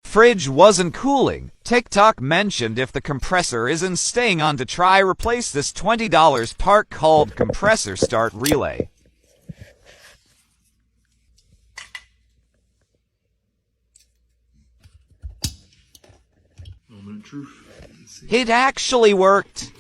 fridge wasn't cooling. TikTok mentioned if the compressor isn't staying on to try replace this $20 part called compressor start relay. Moment of truth. It actually worked.